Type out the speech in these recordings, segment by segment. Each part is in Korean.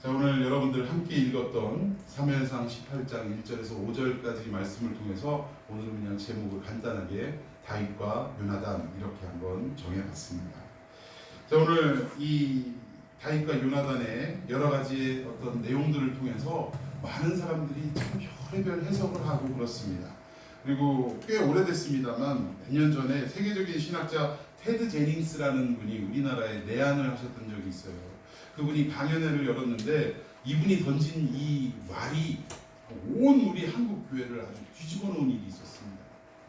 자, 오늘 여러분들 함께 읽었던 사무엘상 18장 1절에서 5절까지 말씀을 통해서 오늘은 그냥 제목을 간단하게 다윗과 요나단 이렇게 한번 정해봤습니다. 자, 오늘 이 다윗과 요나단의 여러 가지 어떤 내용들을 통해서 많은 사람들이 참 별의별 해석을 하고 그렇습니다. 그리고 꽤 오래됐습니다만 몇 년 전에 세계적인 신학자 테드 제닝스라는 분이 우리나라에 내한을 하셨던 적이 있어요. 그분이 강연회를 열었는데 이분이 던진 이 말이 온 우리 한국 교회를 아주 뒤집어 놓은 일이 있었습니다.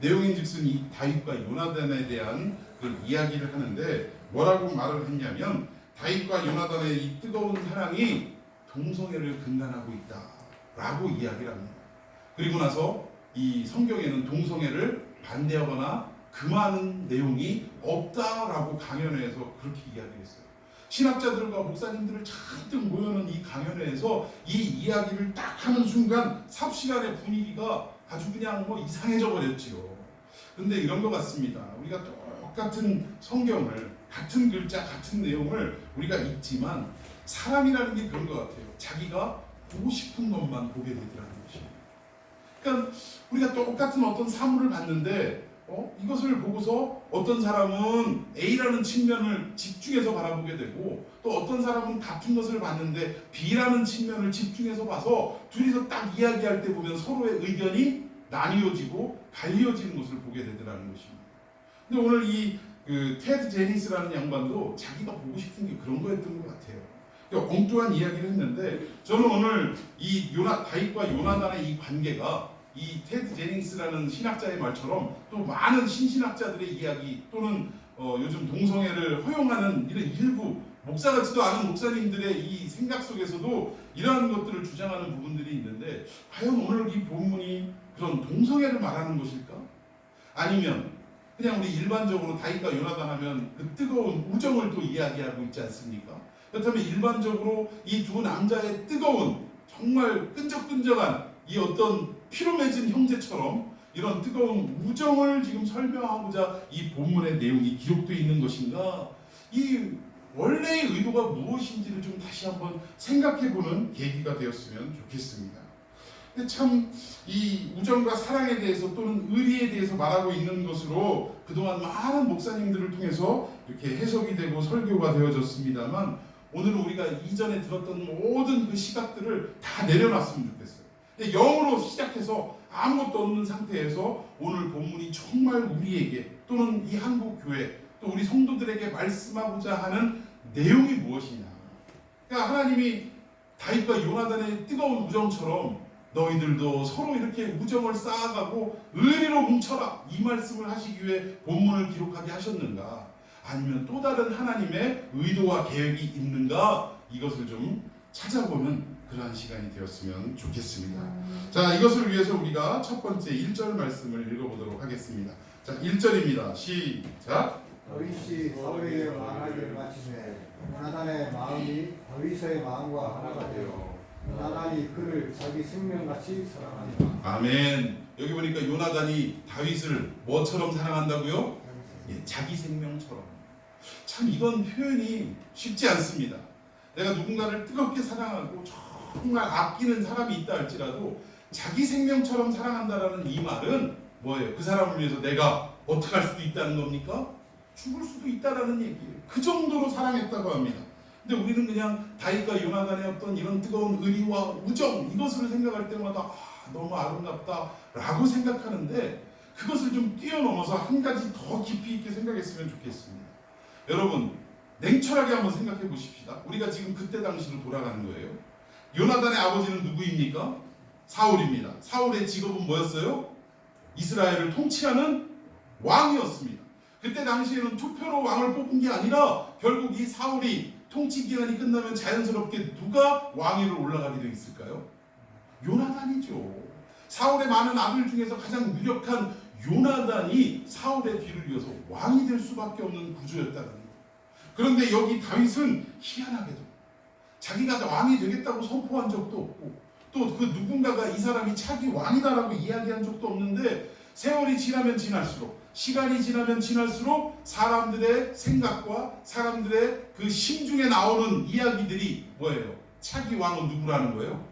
내용인즉슨 이 다윗과 요나단에 대한 그 이야기를 하는데 뭐라고 말을 했냐면 다윗과 요나단의 이 뜨거운 사랑이 동성애를 근간하고 있다라고 이야기를 합니다. 그리고 나서 이 성경에는 동성애를 반대하거나 금하는 내용이 없다라고 강연회에서 그렇게 이야기했어요. 신학자들과 목사님들을 잔뜩 모여놓은 이 강연회에서 이 이야기를 딱 하는 순간 삽시간의 분위기가 아주 그냥 이상해져 버렸지요. 그런데 이런 것 같습니다. 우리가 똑같은 성경을 같은 글자 같은 내용을 우리가 읽지만 사람이라는 게 그런 것 같아요. 자기가 보고 싶은 것만 보게 되더라는 것이에요. 그러니까 우리가 똑같은 어떤 사물을 봤는데 이것을 보고서 어떤 사람은 A라는 측면을 집중해서 바라보게 되고 또 어떤 사람은 같은 것을 봤는데 B라는 측면을 집중해서 봐서 둘이서 딱 이야기할 때 보면 서로의 의견이 나뉘어지고 갈려지는 것을 보게 되더라는 것입니다. 근데 오늘 이 테드 제니스라는 양반도 자기가 보고 싶은 게 그런 거였던 것 같아요. 그러니까 엉뚱한 이야기를 했는데 저는 오늘 이 다윗과 요나단의 이 관계가 이 테드 제닝스라는 신학자의 말처럼 또 많은 신신학자들의 이야기 또는 요즘 동성애를 허용하는 이런 일부 목사 같지도 않은 목사님들의 이 생각 속에서도 이러한 것들을 주장하는 부분들이 있는데 과연 오늘 이 본문이 그런 동성애를 말하는 것일까? 아니면 그냥 우리 일반적으로 다윗과 요나단 하면 그 뜨거운 우정을 또 이야기하고 있지 않습니까? 그렇다면 일반적으로 이 두 남자의 뜨거운 정말 끈적끈적한 이 어떤 피로 맺은 형제처럼 이런 뜨거운 우정을 지금 설명하고자 이 본문의 내용이 기록되어 있는 것인가? 이 원래의 의도가 무엇인지를 좀 다시 한번 생각해보는 계기가 되었으면 좋겠습니다. 근데 참 이 우정과 사랑에 대해서 또는 의리에 대해서 말하고 있는 것으로 그동안 많은 목사님들을 통해서 이렇게 해석이 되고 설교가 되어졌습니다만 오늘은 우리가 이전에 들었던 모든 그 시각들을 다 내려놨으면 좋겠어요. 영으로 시작해서 아무것도 없는 상태에서 오늘 본문이 정말 우리에게 또는 이 한국 교회 또 우리 성도들에게 말씀하고자 하는 내용이 무엇이냐. 그러니까 하나님이 다윗과 요나단의 뜨거운 우정처럼 너희들도 서로 이렇게 우정을 쌓아가고 의리로 뭉쳐라 이 말씀을 하시기 위해 본문을 기록하게 하셨는가, 아니면 또 다른 하나님의 의도와 계획이 있는가, 이것을 좀 찾아보는 그러한 시간이 되었으면 좋겠습니다. 자, 이것을 위해서 우리가 첫 번째 1절 말씀을 읽어보도록 하겠습니다. 자, 1절입니다. 시작. 다윗이 사울에게 말하기를 마치매 요나단의 마음이 다윗의 마음과 하나가 되어 요나단이 그를 자기 생명같이 사랑하니라. 아멘. 여기 보니까 요나단이 다윗을 뭐처럼 사랑한다고요? 예, 자기 생명처럼. 참 이건 표현이 쉽지 않습니다. 내가 누군가를 뜨겁게 사랑하고 정말 아끼는 사람이 있다 할지라도 자기 생명처럼 사랑한다라는 이 말은 뭐예요? 그 사람을 위해서 내가 어떻게 할 수도 있다는 겁니까? 죽을 수도 있다라는 얘기예요. 그 정도로 사랑했다고 합니다. 근데 우리는 그냥 다윗과 요나단의 어떤 이런 뜨거운 의리와 우정 이것을 생각할 때마다 너무 아름답다라고 생각하는데 그것을 좀 뛰어넘어서 한 가지 더 깊이 있게 생각했으면 좋겠습니다. 여러분 냉철하게 한번 생각해 보십시다. 우리가 지금 그때 당시로 돌아가는 거예요. 요나단의 아버지는 누구입니까? 사울입니다. 사울의 직업은 뭐였어요? 이스라엘을 통치하는 왕이었습니다. 그때 당시에는 투표로 왕을 뽑은 게 아니라 결국 이 사울이 통치 기간이 끝나면 자연스럽게 누가 왕위로 올라가게 되어 있을까요? 요나단이죠. 사울의 많은 아들 중에서 가장 유력한 요나단이 사울의 뒤를 이어서 왕이 될 수밖에 없는 구조였다는 거예요. 그런데 여기 다윗은 희한하게도 자기가 왕이 되겠다고 선포한 적도 없고 또 그 누군가가 이 사람이 차기 왕이다라고 이야기한 적도 없는데 세월이 지나면 지날수록 시간이 지나면 지날수록 사람들의 생각과 사람들의 그 심중에 나오는 이야기들이 뭐예요? 차기 왕은 누구라는 거예요?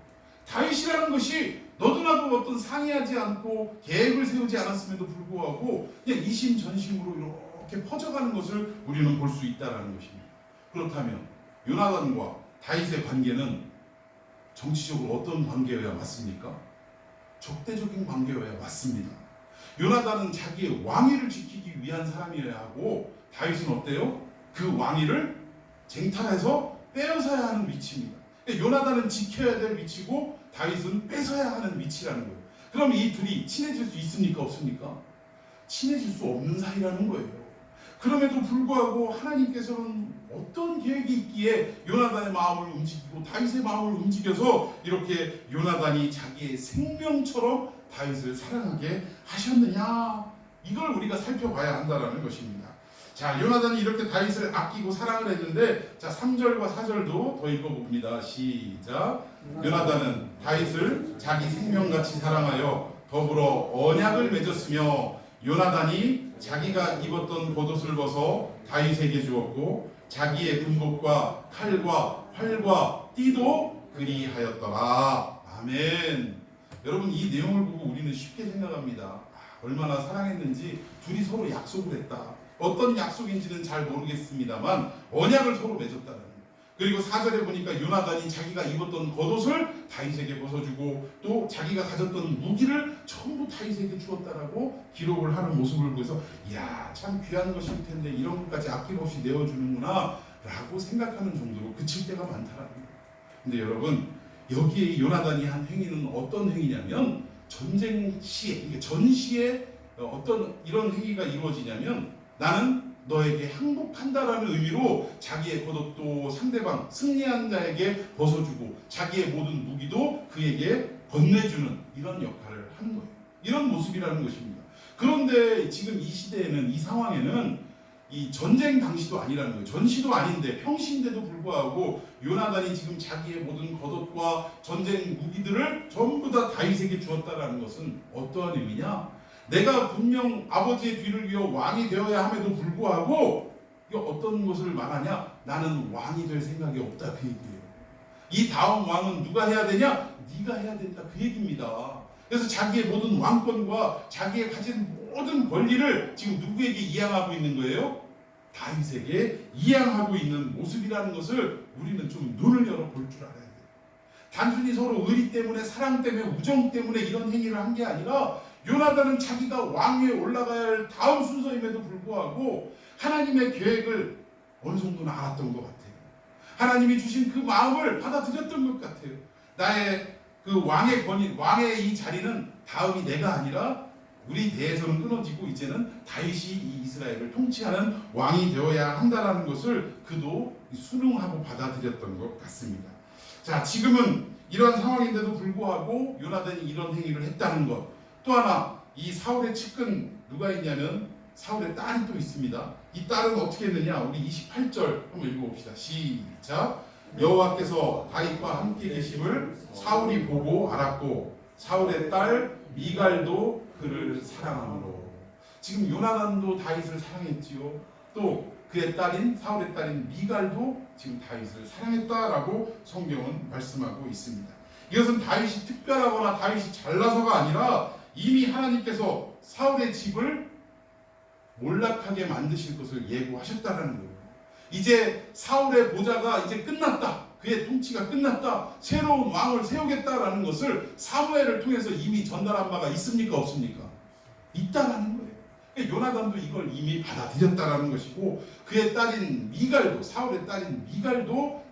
다윗이라는 것이 너도나도 어떤 상의하지 않고 계획을 세우지 않았음에도 불구하고 그냥 이심전심으로 이렇게 퍼져가는 것을 우리는 볼 수 있다는 것입니다. 그렇다면 요나단과 다윗의 관계는 정치적으로 어떤 관계여야 맞습니까? 적대적인 관계여야 맞습니다. 요나단은 자기의 왕위를 지키기 위한 사람이어야 하고 다윗은 어때요? 그 왕위를 쟁탈해서 빼앗아야 하는 위치입니다. 요나단은 지켜야 될 위치고 다윗은 뺏어야 하는 위치라는 거예요. 그럼 이 둘이 친해질 수 있습니까? 없습니까? 친해질 수 없는 사이라는 거예요. 그럼에도 불구하고 하나님께서는 어떤 계획이 있기에 요나단의 마음을 움직이고 다윗의 마음을 움직여서 이렇게 요나단이 자기의 생명처럼 다윗을 사랑하게 하셨느냐, 이걸 우리가 살펴봐야 한다는 것입니다. 자, 요나단이 이렇게 다윗을 아끼고 사랑을 했는데, 자 3절과 4절도 더 읽어봅니다. 시작. 요나단은 다윗을 자기 생명같이 사랑하여 더불어 언약을 맺었으며 요나단이 자기가 입었던 겉옷을 벗어 다윗에게 주었고 자기의 군복과 칼과 활과 띠도 그리하였더라. 아멘. 여러분, 이 내용을 보고 우리는 쉽게 생각합니다. 얼마나 사랑했는지 둘이 서로 약속을 했다. 어떤 약속인지는 잘 모르겠습니다만 언약을 서로 맺었다는 거예요. 그리고 4절에 보니까 요나단이 자기가 입었던 겉옷을 다윗에게 벗어주고 또 자기가 가졌던 무기를 전부 다윗에게 주었다라고 기록을 하는 모습을 보면서 이야, 참 귀한 것일 텐데 이런 것까지 아낌없이 내어주는구나 라고 생각하는 정도로 그칠 때가 많다라는 거예요. 근데 여러분, 여기에 요나단이 한 행위는 어떤 행위냐면 전쟁 시에, 그러니까 전시에 어떤 이런 행위가 이루어지냐면 나는 너에게 항복한다라는 의미로 자기의 겉옷도 상대방 승리한 자에게 벗어주고 자기의 모든 무기도 그에게 건네주는 이런 역할을 하는 거예요. 이런 모습이라는 것입니다. 그런데 지금 이 시대에는, 이 상황에는 이 전쟁 당시도 아니라는 거예요. 전시도 아닌데 평시인데도 불구하고 요나단이 지금 자기의 모든 겉옷과 전쟁 무기들을 전부 다 다윗에게 주었다라는 것은 어떠한 의미냐? 내가 분명 아버지의 뒤를 이어 왕이 되어야 함에도 불구하고 이거 어떤 것을 말하냐? 나는 왕이 될 생각이 없다, 그 얘기예요. 이 다음 왕은 누가 해야 되냐? 네가 해야 된다, 그 얘기입니다. 그래서 자기의 모든 왕권과 자기의 가진 모든 권리를 지금 누구에게 이양하고 있는 거예요? 다윗에게 이양하고 있는 모습이라는 것을 우리는 좀 눈을 열어 볼 줄 알아야 돼요. 단순히 서로 의리 때문에, 사랑 때문에, 우정 때문에 이런 행위를 한 게 아니라 요나단은 자기가 왕위에 올라가야 할 다음 순서임에도 불구하고 하나님의 계획을 어느 정도는 알았던 것 같아요. 하나님이 주신 그 마음을 받아들였던 것 같아요. 나의 그 왕의 권위, 왕의 이 자리는 다음이 내가 아니라 우리 대에서는 끊어지고 이제는 다윗이 이 이스라엘을 통치하는 왕이 되어야 한다는 것을 그도 순응하고 받아들였던 것 같습니다. 자, 지금은 이러한 상황인데도 불구하고 요나단이 이런 행위를 했다는 것. 또 하나, 이 사울의 측근 누가 있냐면 사울의 딸이 또 있습니다. 이 딸은 어떻게 했느냐? 우리 28절 한번 읽어봅시다. 시작. 여호와께서 다윗과 함께 계심을 사울이 보고 알았고 사울의 딸 미갈도 그를 사랑하므로. 지금 요나단도 다윗을 사랑했지요. 또 그의 딸인 사울의 딸인 미갈도 지금 다윗을 사랑했다라고 성경은 말씀하고 있습니다. 이것은 다윗이 특별하거나 다윗이 잘나서가 아니라 이미 하나님께서 사울의 집을 몰락하게 만드실 것을 예고하셨다는 거예요. 이제 사울의 보좌가 이제 끝났다. 그의 통치가 끝났다. 새로운 왕을 세우겠다라는 것을 사무엘을 통해서 이미 전달한 바가 있습니까? 없습니까? 있다라는 거예요. 그러니까 요나단도 이걸 이미 받아들였다라는 것이고 그의 딸인 미갈도, 사울의 딸인 미갈도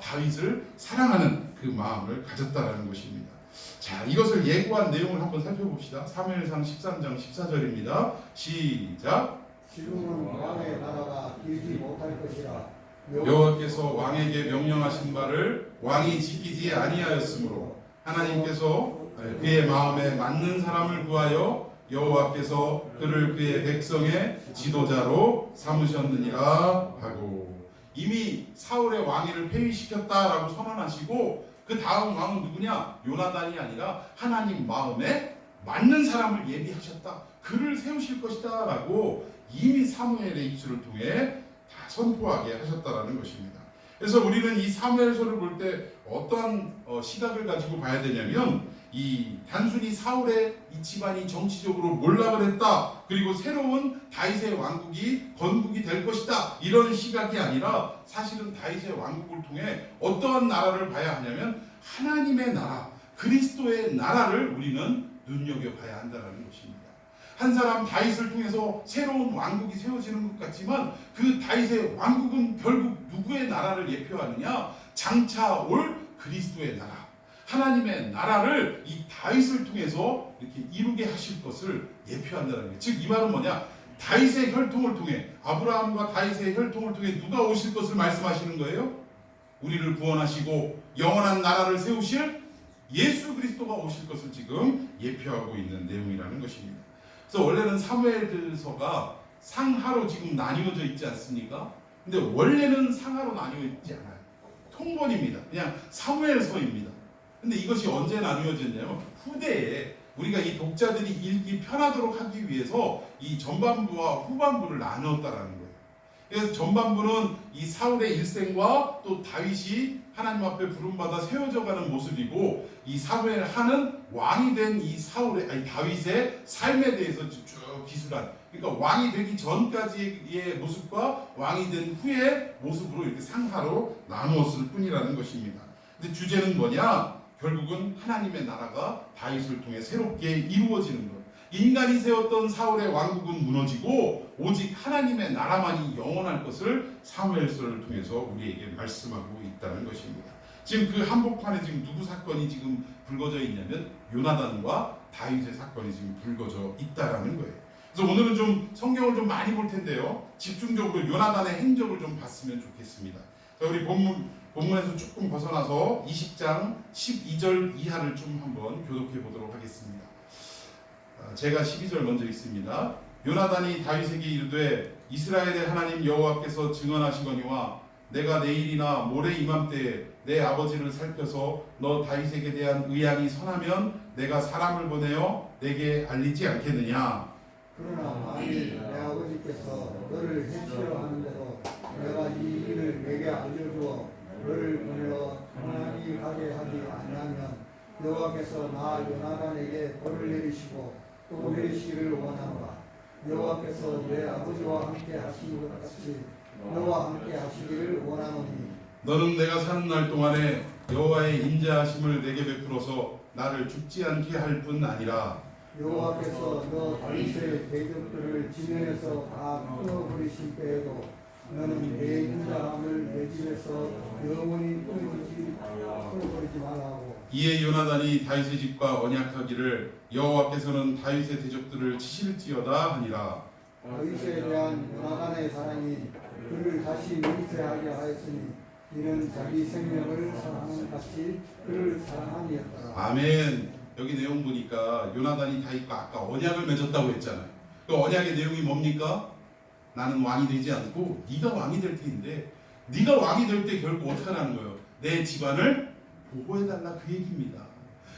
다윗을 사랑하는 그 마음을 가졌다라는 것입니다. 자, 이것을 예고한 내용을 한번 살펴봅시다. 사무엘상 13장 14절입니다. 시작. 지금은 왕의 나라가 길지 못할 것이라 여호와께서 왕에게 명령하신 바를 왕이 지키지 아니하였으므로 하나님께서 그의 마음에 맞는 사람을 구하여 여호와께서 그를 그의 백성의 지도자로 삼으셨느니라 하고, 이미 사울의 왕위를 폐위시켰다라고 선언하시고 그 다음 왕은 누구냐? 요나단이 아니라 하나님 마음에 맞는 사람을 예비하셨다. 그를 세우실 것이다 라고 이미 사무엘의 입술을 통해 다 선포하게 하셨다라는 것입니다. 그래서 우리는 이 사무엘서를 볼 때 어떠한 시각을 가지고 봐야 되냐면, 이 단순히 사울의 이 집안이 정치적으로 몰락을 했다, 그리고 새로운 다윗의 왕국이 건국이 될 것이다, 이런 시각이 아니라 사실은 다윗의 왕국을 통해 어떠한 나라를 봐야 하냐면 하나님의 나라, 그리스도의 나라를 우리는 눈여겨봐야 한다는 것입니다. 한 사람 다윗을 통해서 새로운 왕국이 세워지는 것 같지만 그 다윗의 왕국은 결국 누구의 나라를 예표하느냐? 장차 올 그리스도의 나라, 하나님의 나라를 이 다윗을 통해서 이렇게 이루게 하실 것을 예표한다는 거예요. 즉 이 말은 뭐냐? 다윗의 혈통을 통해, 아브라함과 다윗의 혈통을 통해 누가 오실 것을 말씀하시는 거예요? 우리를 구원하시고 영원한 나라를 세우실 예수 그리스도가 오실 것을 지금 예표하고 있는 내용이라는 것입니다. 그래서 원래는 사무엘서가 상하로 지금 나뉘어져 있지 않습니까? 근데 원래는 상하로 나뉘어 있지 않아요. 통번입니다. 그냥 사무엘서입니다. 근데 이것이 언제 나뉘어졌냐면 후대에 우리가 이 독자들이 읽기 편하도록 하기 위해서 이 전반부와 후반부를 나누었다라는 거예요. 그래서 전반부는 이 사울의 일생과 또 다윗이 하나님 앞에 부름받아 세워져가는 모습이고, 이 사무엘 하는 왕이 된 이 다윗의 삶에 대해서 쭉 기술한, 그러니까 왕이 되기 전까지의 모습과 왕이 된 후의 모습으로 이렇게 상하로 나누었을 뿐이라는 것입니다. 근데 주제는 뭐냐? 결국은 하나님의 나라가 다윗을 통해 새롭게 이루어지는 것. 인간이 세웠던 사울의 왕국은 무너지고 오직 하나님의 나라만이 영원할 것을 사무엘서를 통해서 우리에게 말씀하고 있다는 것입니다. 지금 그 한복판에 지금 누구 사건이 지금 불거져 있냐면 요나단과 다윗의 사건이 지금 불거져 있다라는 거예요. 그래서 오늘은 좀 성경을 좀 많이 볼 텐데요, 집중적으로 요나단의 행적을 좀 봤으면 좋겠습니다. 자, 우리 본문에서 조금 벗어나서 20장 12절 이하를 좀 한번 교독해 보도록 하겠습니다. 제가 12절 먼저 읽습니다. 요나단이 다윗에게 이르되 이스라엘의 하나님 여호와께서 증언하시거니와 내가 내일이나 모레 이맘때에 내 아버지를 살펴서 너 다윗에게 대한 의향이 선하면 내가 사람을 보내어 내게 알리지 않겠느냐. 그러나 만일 내 아버지께서 너를 해치려 하는데도 내가 이 일을 내게 알려주어 너를 보내어 가나안이 가게 하지 아니하면 여호와께서 나 요나단에게 벌을 내리시고 또 내리시기를 원하노라. 여호와께서 내 아버지와 함께 하신 것 같이 너와 함께 하시기를 원하노니 너는 내가 사는 날 동안에 여호와의 인자하심을 내게 베풀어서 나를 죽지 않게 할 뿐 아니라 여호와께서 너 다윗의 대적들을 지면에서 다 끊어버리신 때에도 너는 내 인자함을 내 집에서 영원히 끊어버리지 말라고. 이에 요나단이 다윗의 집과 언약하기를 여호와께서는 다윗의 대적들을 치실지어다 하니라. 다윗에 대한 요나단의 사랑이 그를 다시 맹세하게 하였으니 이는 자기 생명을 사랑하는 같이 그를 사랑함이었더라. 아멘. 여기 내용 보니까 요나단이 다윗과 아까 언약을 맺었다고 했잖아요. 그 언약의 내용이 뭡니까? 나는 왕이 되지 않고 네가 왕이 될 테인데, 네가 왕이 될 때 결국 어떻게 하는 거예요? 내 집안을 보호해달라, 그 얘기입니다.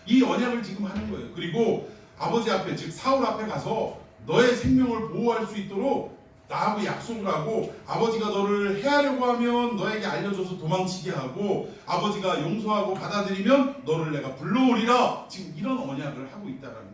이 언약을 지금 하는 거예요. 그리고 아버지 앞에, 즉 사울 앞에 가서 너의 생명을 보호할 수 있도록 나하고 약속을 하고, 아버지가 너를 해하려고 하면 너에게 알려줘서 도망치게 하고, 아버지가 용서하고 받아들이면 너를 내가 불러오리라, 지금 이런 언약을 하고 있다는 거예요.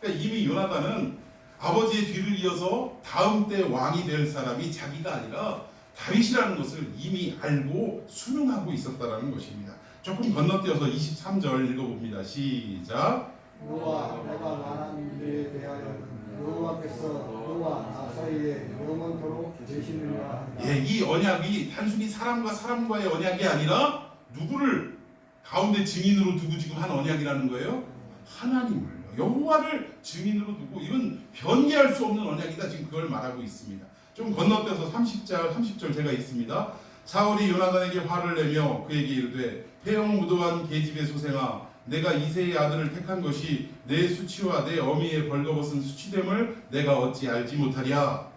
그러니까 이미 요나단은 아버지의 뒤를 이어서 다음 때 왕이 될 사람이 자기가 아니라 다윗이라는 것을 이미 알고 수능하고 있었다는 것입니다. 조금 건너뛰어서 23절 읽어봅니다. 시작. 너와 내가 말한 일에 대하여 여호와께서 너와 나 사이에 영원토록 계시느니라. 예, 이 언약이 단순히 사람과 사람과의 언약이 아니라 누구를 가운데 증인으로 두고 지금 한 언약이라는 거예요? 하나님을, 여호와를 증인으로 두고, 이건 변개할 수 없는 언약이다, 지금 그걸 말하고 있습니다. 좀 건너뛰어서 30절 제가 읽습니다. 사울이 요나단에게 화를 내며 그에게 이르되 회영 무도한 계집의 소생아, 내가 이새의 아들을 택한 것이 내 수치와 내 어미의 벌거벗은 수치됨을 내가 어찌 알지 못하랴.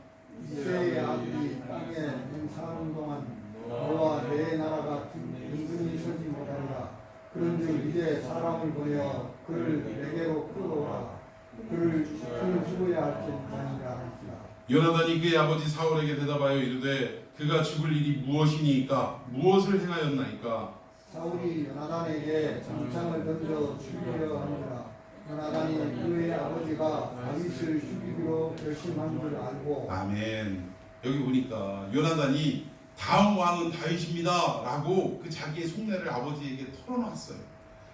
이새의 아들이 땅에 사는 동안 너와 내 나라가 든든히 서지 못하리라. 그런즉 이제 사람을 보내어 그를 내게로 끌어오라. 그를 죽어야 할지 아니라 할지라. 요나단이 그의 아버지 사울에게 대답하여 이르되 그가 죽을 일이 무엇이니까 무엇을 행하였나이까. 사울이 요나단에게 장창을 던져 죽이려 하니라. 요나단이 그의 아버지가 다윗을 죽이기로 결심한 줄 알고. 아멘. 여기 보니까 요나단이 다음 왕은 다윗입니다 라고 그 자기의 속내를 아버지에게 털어놨어요.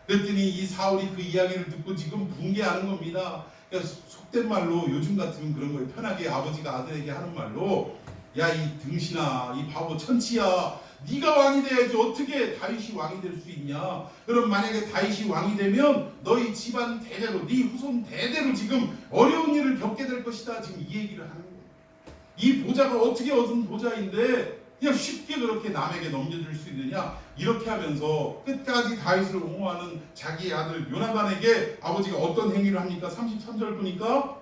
그랬더니 이 사울이 그 이야기를 듣고 지금 붕괴하는 겁니다. 그러니까 속된 말로 요즘 같으면 그런 거예요. 편하게 아버지가 아들에게 하는 말로 야 이 등신아 이 바보 천치야 네가 왕이 돼야지 어떻게 다윗이 왕이 될 수 있냐. 그럼 만약에 다윗이 왕이 되면 너희 집안 대대로 네 후손 대대로 지금 어려운 일을 겪게 될 것이다. 지금 이 얘기를 하는 거예요. 이 보좌가 어떻게 얻은 보좌인데 그냥 쉽게 그렇게 남에게 넘겨줄 수 있느냐. 이렇게 하면서 끝까지 다윗을 옹호하는 자기 아들 요나단에게 아버지가 어떤 행위를 합니까? 33절 보니까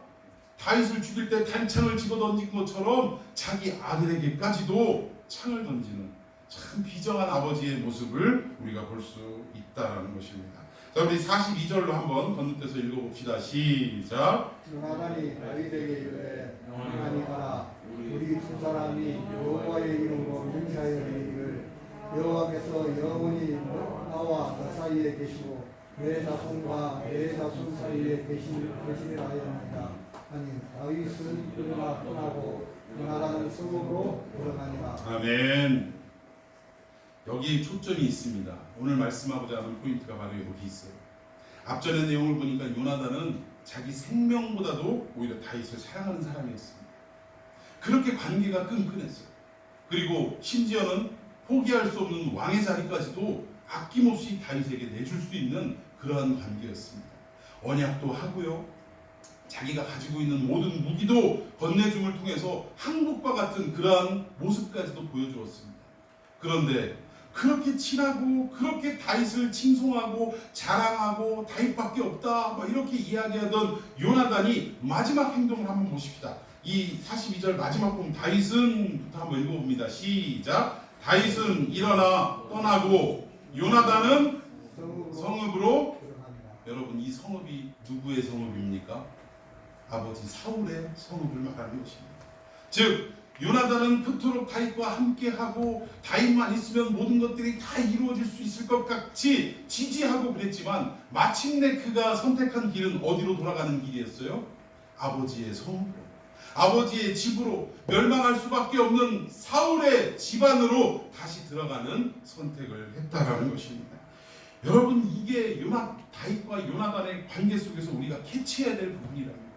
다윗을 죽일 때 단창을 집어던진 것처럼 자기 아들에게까지도 창을 던지는 참 비정한 아버지의 모습을 우리가 볼 수 있다는 것입니다. 자, 우리 42절로 한번 건너뛰어서 읽어봅시다. 시작. 요나단이 다윗에게 이르되 평안히 가라. 우리 두 사람이 여호와의 이름으로 맹세하여 이르기를 여호와께서 영원히 나와 너 사이에 계시고 내 자손과 내 자손 사이에 계시리라 하였나이다. 아니 다윗은 그러나 떠나고 요나단은 성읍으로 들어가니라. 아멘. 여기 초점이 있습니다. 오늘 말씀하고자 하는 포인트가 바로 여기 있어요. 앞전의 내용을 보니까 요나단은 자기 생명보다도 오히려 다윗을 사랑하는 사람이었습니다. 그렇게 관계가 끈끈했어요. 그리고 심지어는 포기할 수 없는 왕의 자리까지도 아낌없이 다윗에게 내줄 수 있는 그러한 관계였습니다. 언약도 하고요. 자기가 가지고 있는 모든 무기도 건네줌을 통해서 항복과 같은 그러한 모습까지도 보여주었습니다. 그런데 그렇게 친하고 그렇게 다윗을 칭송하고 자랑하고 다윗밖에 없다 뭐 이렇게 이야기하던 요나단이 마지막 행동을 한번 보십시다. 이 42절 마지막 부분 다윗은부터 한번 읽어봅니다. 시작. 다윗은 일어나 떠나고 요나단은 성읍으로 들어가니라. 여러분 이 성읍이 누구의 성읍입니까? 아버지 사울의 성읍을 말하는 것입니다. 즉 요나단은 그토록 다윗과 함께하고 다윗만 있으면 모든 것들이 다 이루어질 수 있을 것 같이 지지하고 그랬지만 마침내 그가 선택한 길은 어디로 돌아가는 길이었어요? 아버지의 성읍으로, 아버지의 집으로, 멸망할 수밖에 없는 사울의 집안으로 다시 들어가는 선택을 했다라는 것입니다. 여러분 이게 다윗과 요나단의 관계 속에서 우리가 캐치해야 될 부분이랍니다.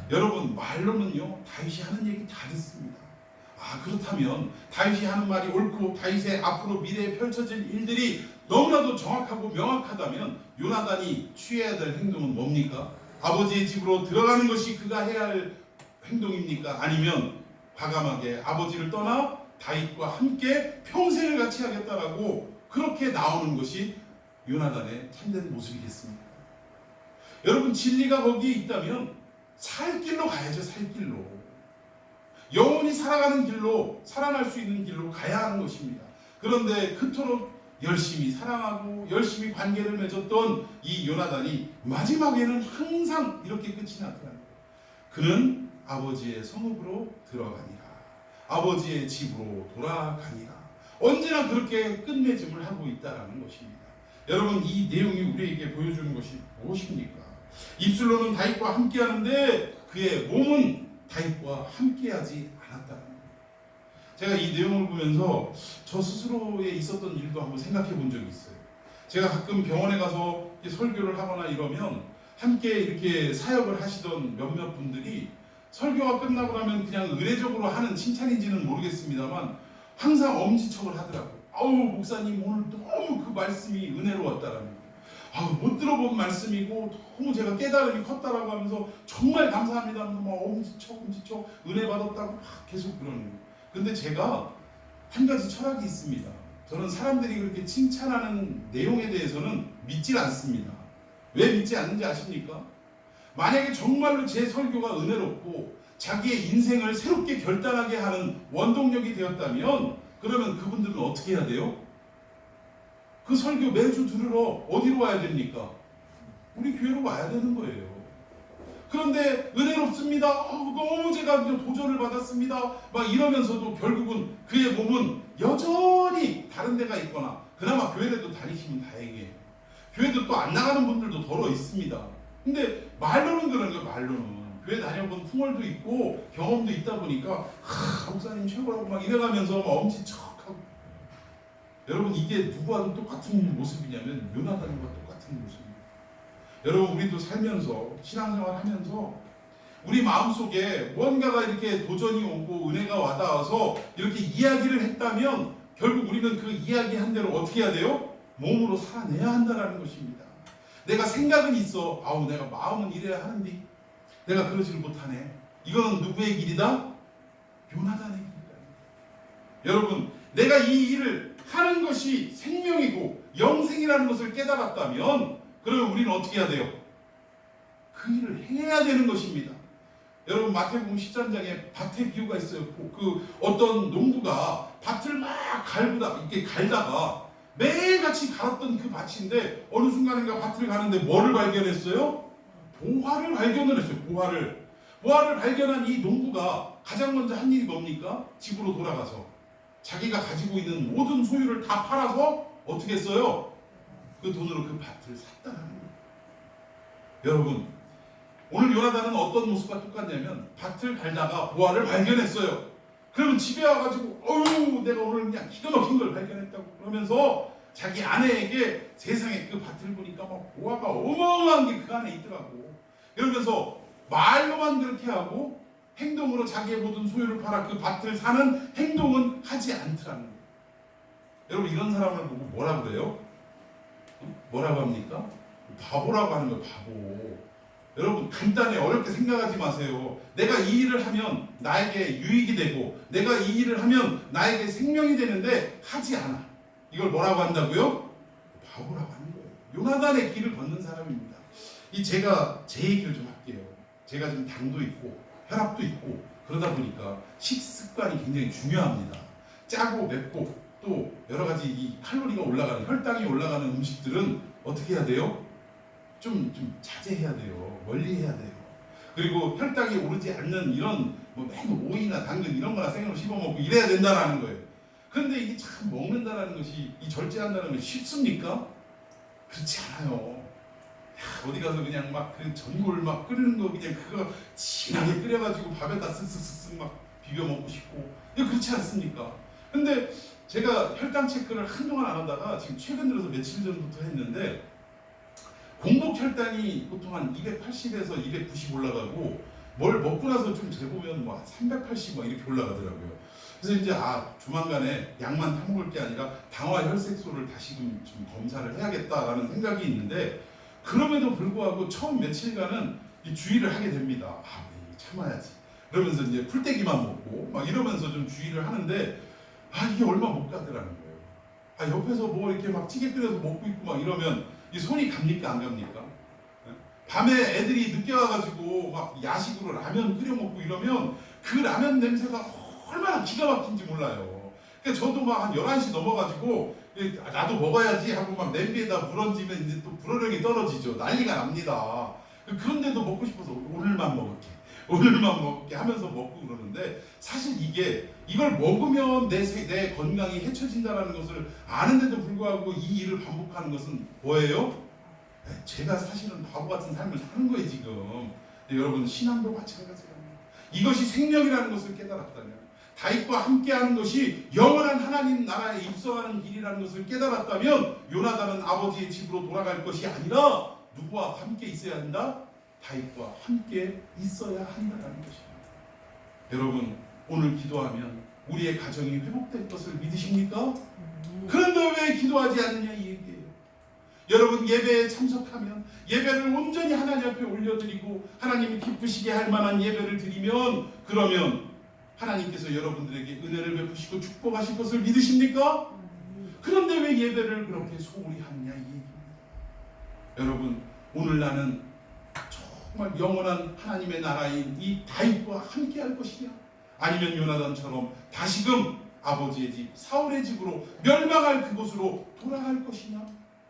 여러분 말로는요 다윗이 하는 얘기 다 듣습니다. 그렇다면 다윗이 하는 말이 옳고 다윗의 앞으로 미래에 펼쳐질 일들이 너무나도 정확하고 명확하다면 요나단이 취해야 될 행동은 뭡니까? 아버지의 집으로 들어가는 것이 그가 해야 할 행동입니까? 아니면 과감하게 아버지를 떠나 다윗과 함께 평생을 같이 하겠다라고 그렇게 나오는 것이 요나단의 참된 모습이겠습니까? 여러분 진리가 거기에 있다면 살 길로 가야죠. 살 길로. 영원히 살아가는 길로, 살아날 수 있는 길로 가야 하는 것입니다. 그런데 그토록 열심히 사랑하고 열심히 관계를 맺었던 이 요나단이 마지막에는 항상 이렇게 끝이 나더라고요. 그는 아버지의 성읍으로 들어가니라. 아버지의 집으로 돌아가니라. 언제나 그렇게 끝맺음을 하고 있다는 것입니다. 여러분 이 내용이 우리에게 보여주는 것이 무엇입니까? 입술로는 다윗과 함께하는데 그의 몸은 다윗과 함께하지 않았다는 거예요. 제가 이 내용을 보면서 저 스스로에 있었던 일도 한번 생각해 본 적이 있어요. 제가 가끔 병원에 가서 설교를 하거나 이러면 함께 이렇게 사역을 하시던 몇몇 분들이 설교가 끝나고 나면 그냥 의례적으로 하는 칭찬인지는 모르겠습니다만 항상 엄지척을 하더라고요. 목사님 오늘 너무 그 말씀이 은혜로웠다라는 거예요. 못 들어본 말씀이고 너무 제가 깨달음이 컸다라고 하면서 정말 감사합니다 하면서 막 엄지척 은혜 받았다고 막 계속 그러는 거예요. 근데 제가 한 가지 철학이 있습니다. 저는 사람들이 그렇게 칭찬하는 내용에 대해서는 믿질 않습니다. 왜 믿지 않는지 아십니까? 만약에 정말로 제 설교가 은혜롭고 자기의 인생을 새롭게 결단하게 하는 원동력이 되었다면 그러면 그분들은 어떻게 해야 돼요? 그 설교 매주 들으러 어디로 와야 됩니까? 우리 교회로 와야 되는 거예요. 그런데 은혜롭습니다. 너무 제가 도전을 받았습니다. 막 이러면서도 결국은 그의 몸은 여전히 다른 데가 있거나, 그나마 교회라도 다니시면 다행이에요. 교회도 또 안 나가는 분들도 더러 있습니다. 근데 말로는 그런 거예요. 말로는 교회 다녀본 풍월도 있고 경험도 있다 보니까 목사님 최고라고 막 이래가면서 막 엄지척하고. 여러분, 이게 누구와도 똑같은 모습이냐면 요나단과 똑같은 모습입니다. 여러분, 우리도 살면서 신앙생활 하면서 우리 마음속에 뭔가가 이렇게 도전이 오고 은혜가 와닿아서 이렇게 이야기를 했다면 결국 우리는 그 이야기한 대로 어떻게 해야 돼요? 몸으로 살아내야 한다는 것입니다. 내가 생각은 있어. 내가 마음은 이래야 하는데 내가 그러지를 못하네. 이거는 누구의 길이다? 요나단의 길이다. 여러분, 내가 이 일을 하는 것이 생명이고 영생이라는 것을 깨달았다면 그러면 우리는 어떻게 해야 돼요? 그 일을 해야 되는 것입니다. 여러분, 마태복음 13장에 밭의 비유가 있어요. 그 어떤 농부가 밭을 막 이렇게 갈다가 매일같이 갈았던 그 밭인데 어느 순간인가 밭을 가는데 뭐를 발견했어요? 보화를 발견을 했어요. 보화를 발견한 이 농부가 가장 먼저 한 일이 뭡니까? 집으로 돌아가서 자기가 가지고 있는 모든 소유를 다 팔아서 어떻게 했어요? 그 돈으로 그 밭을 샀다는 거예요. 여러분, 오늘 요나단은 어떤 모습과 똑같냐면 밭을 갈다가 보화를 발견했어요. 그러면 집에 와가지고 내가 오늘 그냥 기가 막힌 걸 발견했다고 그러면서 자기 아내에게 세상에 그 밭을 보니까 막 보화가 어마어마한 게 그 안에 있더라고. 이러면서 말로만 그렇게 하고 행동으로 자기의 모든 소유를 팔아 그 밭을 사는 행동은 하지 않더라는 거예요. 여러분, 이런 사람을 보고 뭐라고 그래요? 뭐라고 합니까? 바보라고 하는 거예요. 바보. 여러분, 간단히 어렵게 생각하지 마세요. 내가 이 일을 하면 나에게 유익이 되고 내가 이 일을 하면 나에게 생명이 되는데 하지 않아. 이걸 뭐라고 한다고요? 바보라고 하는 거예요. 요나단의 길을 걷는 사람입니다. 제가 제 얘기를 좀 할게요. 제가 지금 당도 있고 혈압도 있고 그러다 보니까 식습관이 굉장히 중요합니다. 짜고 맵고 또 여러 가지 이 칼로리가 올라가는, 혈당이 올라가는 음식들은 어떻게 해야 돼요? 좀 자제해야 돼요. 멀리해야 돼요. 그리고 혈당이 오르지 않는 이런 맨 오이나 당근 이런 거나 생으로 씹어 먹고 이래야 된다라는 거예요. 그런데 이게 참 먹는다라는 것이, 이 절제한다는 것이 쉽습니까? 그렇지 않아요. 어디 가서 그냥 막 그 전골 막 끓이는 거 그냥 그거 진하게 끓여가지고 밥에다 쓱쓱쓱쓱 막 비벼 먹고 싶고, 이거 그렇지 않습니까? 근데 제가 혈당 체크를 한동안 안 하다가 지금 최근 들어서 며칠 전부터 했는데 공복 혈당이 보통 한 280에서 290 올라가고 뭘 먹고 나서 좀 재보면 380 이렇게 올라가더라고요. 그래서 이제 조만간에 약만 타먹을 게 아니라 당화 혈색소를 다시금 좀 검사를 해야겠다라는 생각이 있는데, 그럼에도 불구하고 처음 며칠간은 이 주의를 하게 됩니다. 참아야지. 그러면서 이제 풀떼기만 먹고 막 이러면서 좀 주의를 하는데 이게 얼마 못 가더라는 거예요. 옆에서 뭐 이렇게 막 찌개 끓여서 먹고 있고 막 이러면 이 손이 갑니까 안 갑니까? 밤에 애들이 늦게 와가지고 막 야식으로 라면 끓여 먹고 이러면 그 라면 냄새가 얼마나 기가 막힌지 몰라요. 그러니까 저도 막 한 11시 넘어가지고 나도 먹어야지 하고 막 냄비에다 물 얹으면 이제 또 불호령이 떨어지죠. 난리가 납니다. 그런데도 먹고 싶어서 오늘만 먹을게 하면서 먹고 그러는데, 사실 이걸 먹으면 내 건강이 해쳐진다는 것을 아는데도 불구하고 이 일을 반복하는 것은 뭐예요? 제가 사실은 바보 같은 삶을 사는 거예요 지금. 여러분, 신앙도 마찬가지예요. 이것이 생명이라는 것을 깨달았다면, 다윗과 함께하는 것이 영원한 하나님 나라에 입성하는 길이라는 것을 깨달았다면, 요나단은 아버지의 집으로 돌아갈 것이 아니라 누구와 함께 있어야 한다? 다윗과 함께 있어야 한다는 것입니다. 여러분, 오늘 기도하면 우리의 가정이 회복될 것을 믿으십니까? 그런데 왜 기도하지 않느냐 이 얘기예요. 여러분, 예배에 참석하면 예배를 온전히 하나님 앞에 올려드리고 하나님이 기쁘시게 할 만한 예배를 드리면, 그러면 하나님께서 여러분들에게 은혜를 베푸시고 축복하실 것을 믿으십니까? 그런데 왜 예배를 그렇게 소홀히 하느냐 이 얘기입니다. 여러분, 오늘 나는 정말 영원한 하나님의 나라인 이 다윗과 함께 할 것이냐, 아니면 요나단처럼 다시금 아버지의 집 사울의 집으로 멸망할 그곳으로 돌아갈 것이냐,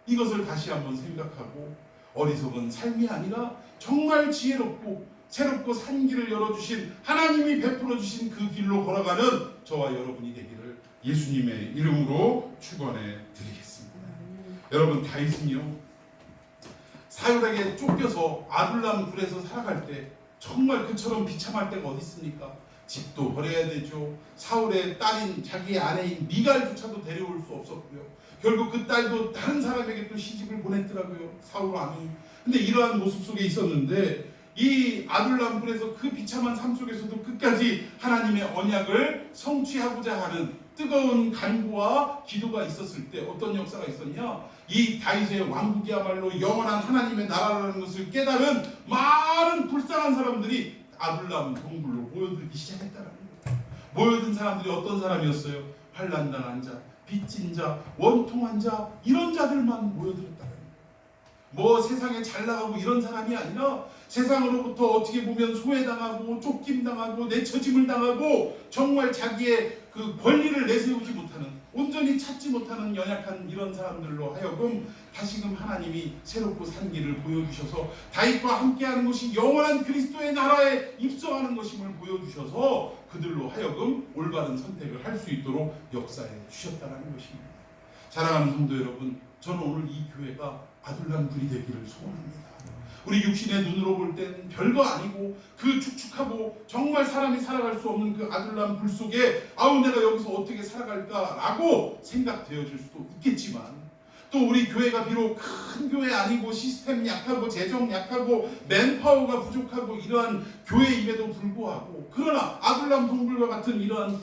이것을 다시 한번 생각하고 어리석은 삶이 아니라 정말 지혜롭고 새롭고 산 길을 열어주신 하나님이 베풀어 주신 그 길로 걸어가는 저와 여러분이 되기를 예수님의 이름으로 축원해 드리겠습니다. 여러분, 다윗은요 사울에게 쫓겨서 아둘람 굴에서 살아갈 때 정말 그처럼 비참할 때가 어디 있습니까? 집도 버려야 되죠. 사울의 딸인 자기의 아내인 미갈조차도 데려올 수 없었고요. 결국 그 딸도 다른 사람에게 또 시집을 보냈더라고요, 사울 왕이. 근데 이러한 모습 속에 있었는데 이 아둘람 굴에서 그 비참한 삶 속에서도 끝까지 하나님의 언약을 성취하고자 하는 뜨거운 간구와 기도가 있었을 때 어떤 역사가 있었냐? 이 다윗의 왕국이야말로 영원한 하나님의 나라라는 것을 깨달은 많은 불쌍한 사람들이 아둘람 동굴로 모여들기 시작했다는 거예요. 모여든 사람들이 어떤 사람이었어요? 환난당한 자, 빚진 자, 원통한 자, 이런 자들만 모여들었다는 거예요. 뭐 세상에 잘 나가고 이런 사람이 아니라 세상으로부터 어떻게 보면 소외당하고 쫓김당하고 내처짐을 당하고 정말 자기의 그 권리를 내세우지 못하는, 온전히 찾지 못하는 연약한 이런 사람들로 하여금 다시금 하나님이 새롭고 산 길을 보여주셔서 다윗과 함께하는 것이 영원한 그리스도의 나라에 입성하는 것임을 보여주셔서 그들로 하여금 올바른 선택을 할 수 있도록 역사해 주셨다는 것입니다. 사랑하는 성도 여러분, 저는 오늘 이 교회가 아둘람 굴이 되기를 소원합니다. 우리 육신의 눈으로 볼 땐 별거 아니고 그 축축하고 정말 사람이 살아갈 수 없는 그 아둘람 굴 속에 아우 내가 여기서 어떻게 살아갈까라고 생각되어질 수도 있겠지만, 또 우리 교회가 비록 큰 교회 아니고 시스템 약하고 재정 약하고 맨파워가 부족하고 이러한 교회임에도 불구하고, 그러나 아둘람 동굴과 같은 이러한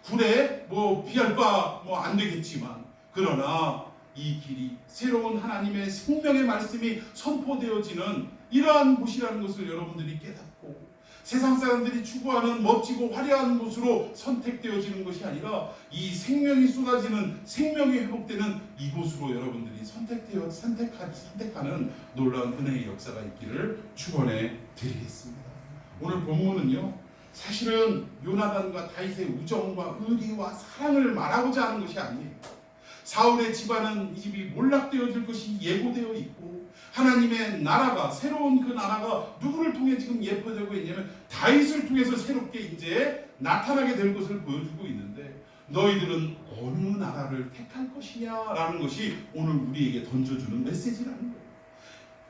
굴에 뭐 비할 바 뭐 안 되겠지만, 그러나 이 길이 새로운 하나님의 생명의 말씀이 선포되어지는 이러한 곳이라는 것을 여러분들이 깨닫고, 세상 사람들이 추구하는 멋지고 화려한 곳으로 선택되어지는 것이 아니라 이 생명이 쏟아지는, 생명이 회복되는 이곳으로 여러분들이 선택하는 놀라운 은혜의 역사가 있기를 축원해 드리겠습니다. 오늘 본문은요 사실은 요나단과 다윗의 우정과 의리와 사랑을 말하고자 하는 것이 아니에요. 사울의 집안은 이 집이 몰락되어질 것이 예고되어 있고, 하나님의 나라가, 새로운 그 나라가 누구를 통해 지금 예표되고 있냐면 다윗을 통해서 새롭게 이제 나타나게 될 것을 보여주고 있는데, 너희들은 어느 나라를 택할 것이냐라는 것이 오늘 우리에게 던져주는 메시지라는 거예요.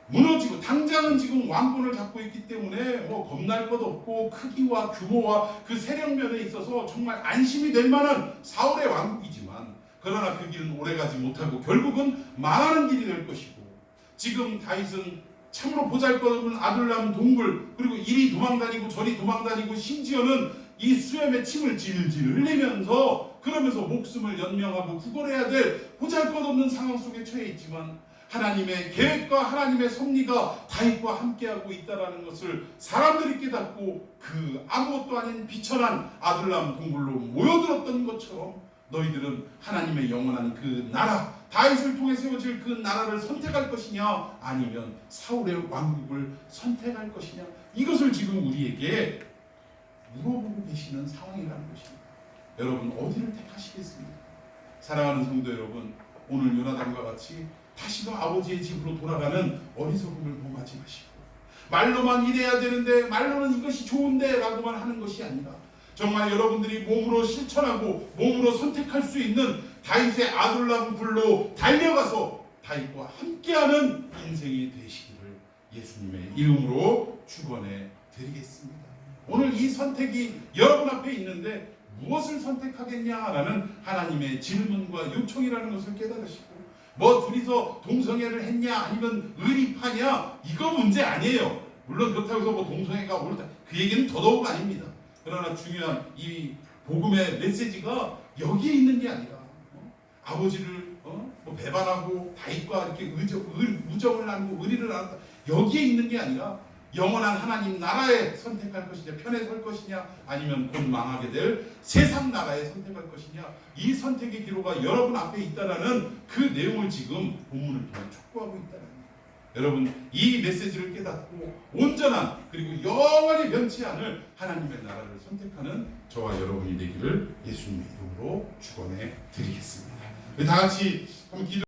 무너지고 당장은 지금 왕권을 잡고 있기 때문에 뭐 겁날 것 없고 크기와 규모와 그 세력면에 있어서 정말 안심이 될 만한 사울의 왕국이지만, 그러나 그 길은 오래가지 못하고 결국은 망하는 길이 될 것이고, 지금 다윗은 참으로 보잘것없는 아둘람 동굴, 그리고 이리 도망다니고 저리 도망다니고 심지어는 이 수염에 침을 질질 흘리면서 그러면서 목숨을 연명하고 구걸해야 될 보잘것없는 상황 속에 처해 있지만, 하나님의 계획과 하나님의 섭리가 다윗과 함께하고 있다는 것을 사람들이 깨닫고 그 아무것도 아닌 비천한 아둘람 동굴로 모여들었던 것처럼 너희들은 하나님의 영원한 그 나라, 다윗을 통해 세워질 그 나라를 선택할 것이냐, 아니면 사울의 왕국을 선택할 것이냐, 이것을 지금 우리에게 물어보고 계시는 상황이라는 것입니다. 여러분, 어디를 택하시겠습니까? 사랑하는 성도 여러분, 오늘 요나단과 같이 다시금 아버지의 집으로 돌아가는 어리석음을 범하지 마시고, 말로만 이래야 되는데, 말로는 이것이 좋은데 라고만 하는 것이 아니라 정말 여러분들이 몸으로 실천하고 몸으로 선택할 수 있는 다윗의 아둘람 굴로 달려가서 다윗과 함께하는 인생이 되시기를 예수님의 이름으로 축원해 드리겠습니다. 오늘 이 선택이 여러분 앞에 있는데 무엇을 선택하겠냐라는 하나님의 질문과 요청이라는 것을 깨달으시고, 뭐 둘이서 동성애를 했냐 아니면 의리파냐, 이거 문제 아니에요. 물론 그렇다고 해서 뭐 동성애가 옳다, 그 얘기는 더더욱 아닙니다. 그러나 중요한 이 복음의 메시지가 여기에 있는 게 아니라 아버지를 뭐 배반하고 다윗과 이렇게 우정을 나누고 의리를 나눈다, 여기에 있는 게 아니라 영원한 하나님 나라에 선택할 것이냐, 편에 설 것이냐, 아니면 곧 망하게 될 세상 나라에 선택할 것이냐, 이 선택의 기로가 여러분 앞에 있다라는 그 내용을 지금 본문을 통해 촉구하고 있다는 거예요. 여러분, 이 메시지를 깨닫고 온전한 그리고 영원히 변치 않을 하나님의 나라를 선택하는 저와 여러분이 되기를 예수님의 이름으로 축원해 드리겠습니다. 다 같이 한번 기도